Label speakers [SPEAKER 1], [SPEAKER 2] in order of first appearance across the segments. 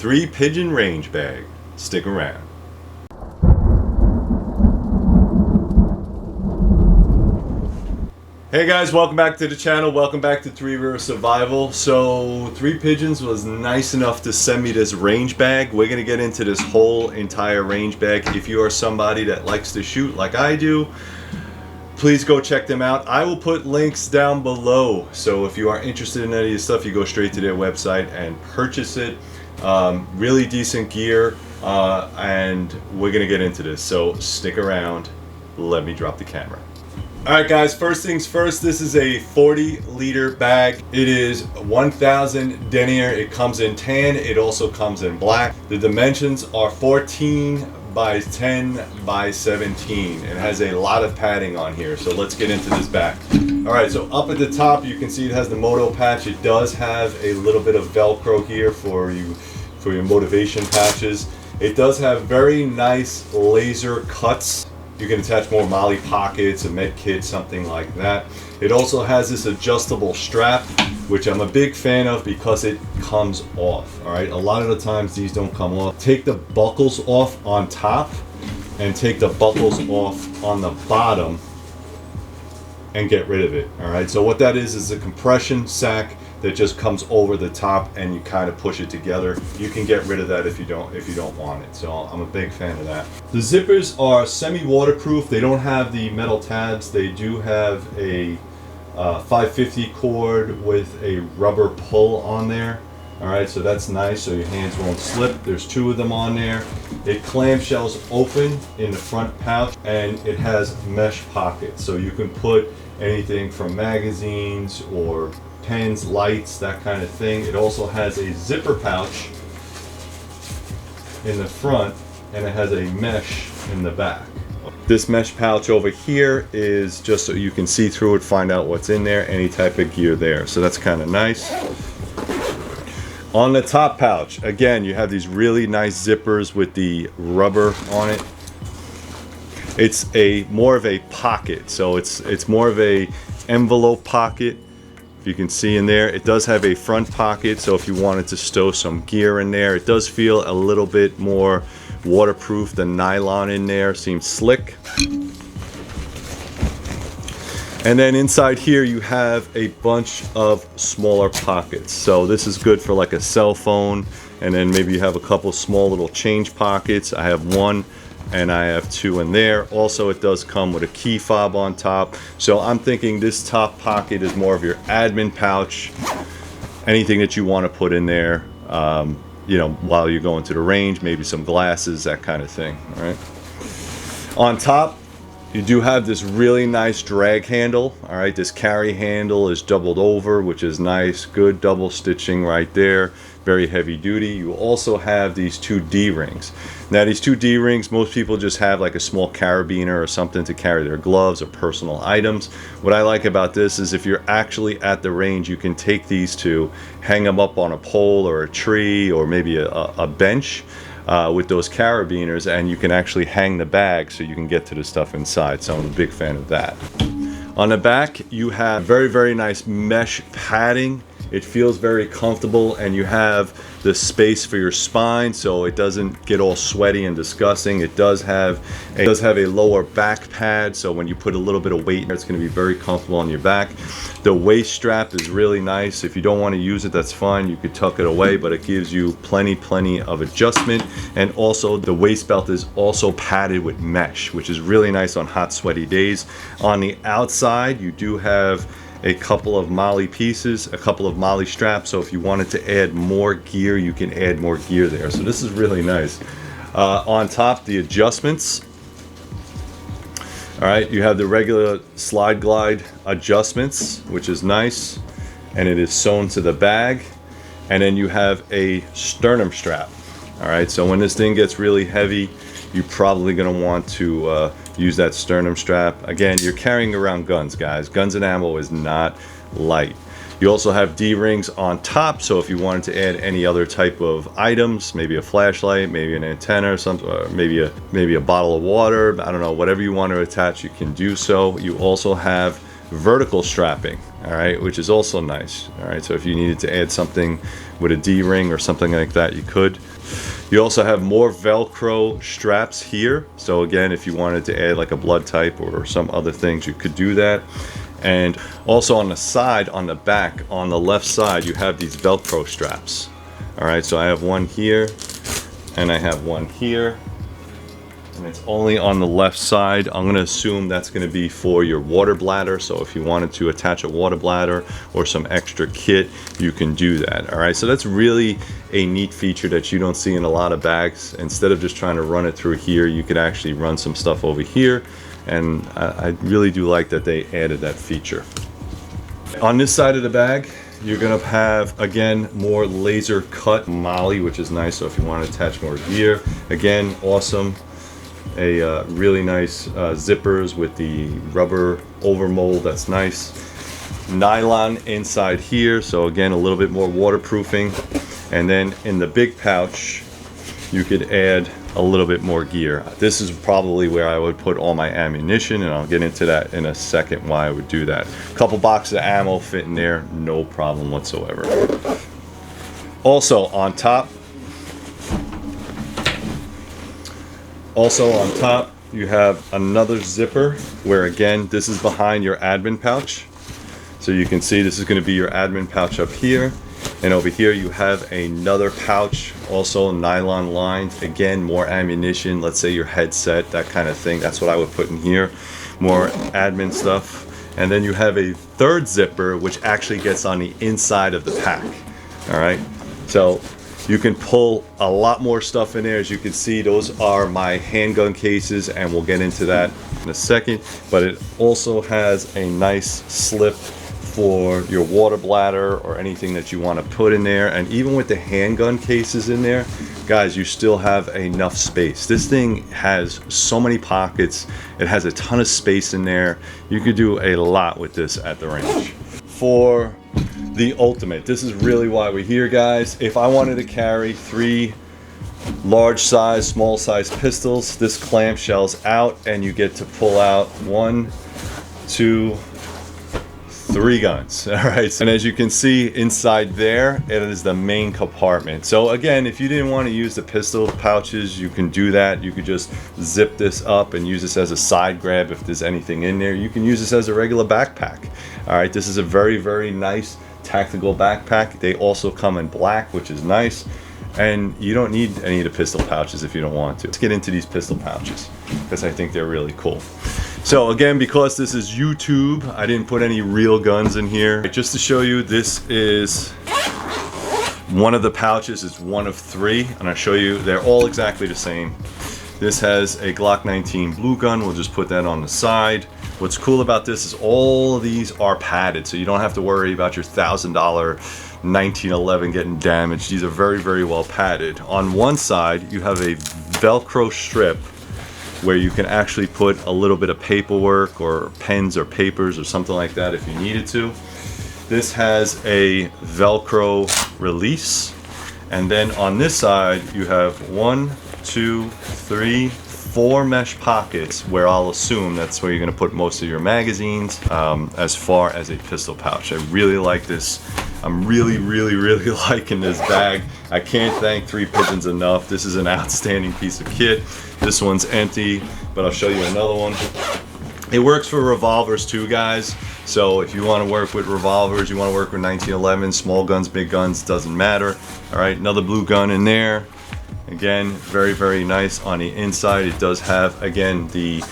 [SPEAKER 1] 3 Pigeon range bag. Stick around. Hey guys, welcome back to the channel. Welcome back to 3 River Survival. So 3 Pigeons was nice enough to send me this range bag. We're gonna get into this whole entire range bag. If you are somebody that likes to shoot like I do, please go check them out. I will put links down below. So if you are interested in any of this stuff, you go straight to their website and purchase it. Really decent gear, and we're gonna get into this. So stick around. Let me drop the camera. Alright guys, first things first, this is a 40-liter bag. It is 1,000 denier. It comes in tan. It also comes in black. The dimensions are 14 by 10 by 17. It has a lot of padding on here, so let's get into this bag. Alright, so up at the top you can see it has the moto patch. It does have a little bit of Velcro here for your motivation patches. It does have very nice laser cuts. You can attach more molly pockets, a med kit, something like that. It also has this adjustable strap, which I'm a big fan of because it comes off. All right, a lot of the times these don't come off. Take the buckles off on top and take the buckles off on the bottom and get rid of it. All right, so what that is a compression sack that just comes over the top and you kind of push it together. You can get rid of that if you don't want it. So I'm a big fan of that. The zippers are semi-waterproof. They don't have the metal tabs. They do have a 550 cord with a rubber pull on there. All right, so that's nice, so your hands won't slip. There's 2 of them on there. It clamshells open in the front pouch, and it has mesh pockets, so you can put anything from magazines or pens, lights, that kind of thing. It also has a zipper pouch in the front, and it has a mesh in the back. This mesh pouch over here is just so you can see through it, find out what's in there, any type of gear there. So that's kind of nice. On the top pouch, again, you have these really nice zippers with the rubber on it. It's more of a pocket, so it's more of a envelope pocket. If you can see in there, it does have a front pocket, so if you wanted to stow some gear in there, it does feel a little bit more waterproof. The nylon in there seems slick. And then inside here you have a bunch of smaller pockets. So this is good for like a cell phone, and then maybe you have a couple small little change pockets. I have 1 and I have 2 in there. Also, it does come with a key fob on top. So I'm thinking this top pocket is more of your admin pouch, anything that you want to put in there, you know, while you're going to the range, maybe some glasses, that kind of thing. All right. On top, you do have this really nice drag handle. All right, this carry handle is doubled over, which is nice. Good double stitching right there. Very heavy duty. You also have these 2 D-rings. Now these 2 D-rings, most people just have like a small carabiner or something to carry their gloves or personal items. What I like about this is if you're actually at the range, you can take these 2, hang them up on a pole or a tree or maybe a bench with those carabiners, and you can actually hang the bag so you can get to the stuff inside. So I'm a big fan of that. On the back, you have very, very nice mesh padding. It feels very comfortable, and you have the space for your spine so it doesn't get all sweaty and disgusting. It does have a lower back pad, so when you put a little bit of weight in there, it's going to be very comfortable on your back. The waist strap is really nice. If you don't want to use it, that's fine. You could tuck it away, but it gives you plenty of adjustment. And also the waist belt is also padded with mesh, which is really nice on hot, sweaty days. On the outside, you do have a couple of molly pieces, a couple of molly straps, so if you wanted to add more gear, you can add more gear there. So this is really nice. On top, the adjustments. All right, you have the regular slide glide adjustments, which is nice, and it is sewn to the bag. And then you have a sternum strap. All right, so when this thing gets really heavy, you're probably going to want to use that sternum strap. Again, you're carrying around guns, guys. Guns and ammo is not light. You also have D-rings on top, so if you wanted to add any other type of items, maybe a flashlight, maybe an antenna or something, or maybe a bottle of water, I don't know, whatever you want to attach, you can do so. You also have vertical strapping, all right, which is also nice. All right, so if you needed to add something with a D-ring or something like that, you could. You also have more Velcro straps here. So again, if you wanted to add like a blood type or some other things, you could do that. And also on the side, on the back, on the left side, you have these Velcro straps. All right, so I have one here and I have one here. And it's only on the left side. I'm going to assume that's going to be for your water bladder. So if you wanted to attach a water bladder or some extra kit, you can do that. All right, so that's really a neat feature that you don't see in a lot of bags. Instead of just trying to run it through here, you could actually run some stuff over here. And I really do like that they added that feature. On this side of the bag, you're going to have, again, more laser cut MOLLE, which is nice. So if you want to attach more gear, again, awesome. A really nice zippers with the rubber overmold, that's nice. Nylon inside here, so again a little bit more waterproofing. And then in the big pouch you could add a little bit more gear. This is probably where I would put all my ammunition, and I'll get into that in a second why I would do that. A couple boxes of ammo fit in there, no problem whatsoever. Also on top, you have another zipper where, again, this is behind your admin pouch. So you can see this is going to be your admin pouch up here. And over here you have another pouch, also nylon lined. Again, more ammunition, let's say your headset, that kind of thing. That's what I would put in here. More admin stuff. And then you have a third zipper, which actually gets on the inside of the pack. All right. So you can pull a lot more stuff in there. As you can see, those are my handgun cases, and we'll get into that in a second. But it also has a nice slip for your water bladder or anything that you want to put in there. And even with the handgun cases in there, guys, you still have enough space. This thing has so many pockets. It has a ton of space in there. You could do a lot with this at the range. For the ultimate, this is really why we're here, guys. If I wanted to carry 3 large size, small size pistols, this clamshell's out and you get to pull out 1, 2, 3 guns. All right, and as you can see inside there, it is the main compartment. So again, if you didn't want to use the pistol pouches, you can do that. You could just zip this up and use this as a side grab if there's anything in there. You can use this as a regular backpack. All right, this is a very, very nice tactical backpack. They also come in black, which is nice. And you don't need any of the pistol pouches if you don't want to. Let's get into these pistol pouches because I think they're really cool. So again, because this is YouTube, I didn't put any real guns in here. Just to show you, this is one of the pouches. It's one of 3, and I'll show you, they're all exactly the same. This has a Glock 19 blue gun. We'll just put that on the side. What's cool about this is all of these are padded, so you don't have to worry about your $1,000 1911 getting damaged. These are very, very well padded. On one side, you have a Velcro strip where you can actually put a little bit of paperwork or pens or papers or something like that if you needed to. This has a Velcro release. And then on this side, you have 1, 2, 3, 4 mesh pockets where I'll assume that's where you're gonna put most of your magazines as far as a pistol pouch. I really like this. I'm really, really, really liking this bag. I can't thank 3 Pigeons enough. This is an outstanding piece of kit. This one's empty, but I'll show you another one. It works for revolvers too, guys. So if you want to work with revolvers, you want to work with 1911, small guns, big guns, doesn't matter. All right, another blue gun in there. Again, very, very nice on the inside. It does have, again, the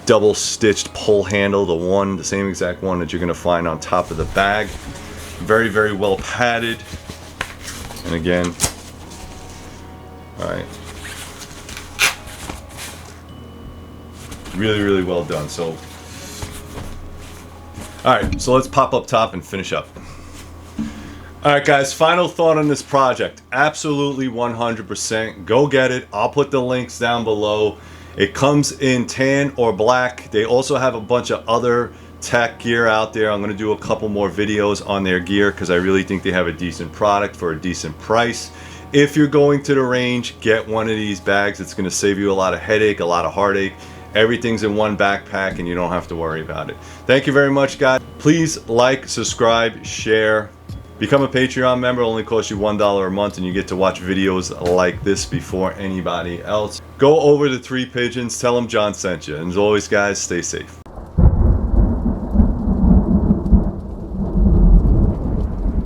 [SPEAKER 1] double stitched pull handle, the same exact one that you're going to find on top of the bag. Very, very well padded. And again, all right, really, really well done. So, all right, so let's pop up top and finish up. All right, guys, final thought on this project. Absolutely 100%. Go get it. I'll put the links down below. It comes in tan or black. They also have a bunch of other tech gear out there. I'm going to do a couple more videos on their gear because I really think they have a decent product for a decent price. If you're going to the range, get one of these bags. It's going to save you a lot of headache, a lot of heartache. Everything's in one backpack and you don't have to worry about it. Thank you very much, guys. Please like, subscribe, share. Become a Patreon member. It only costs you $1 a month, and you get to watch videos like this before anybody else. Go over to 3 Pigeons. Tell them John sent you. And as always, guys, stay safe.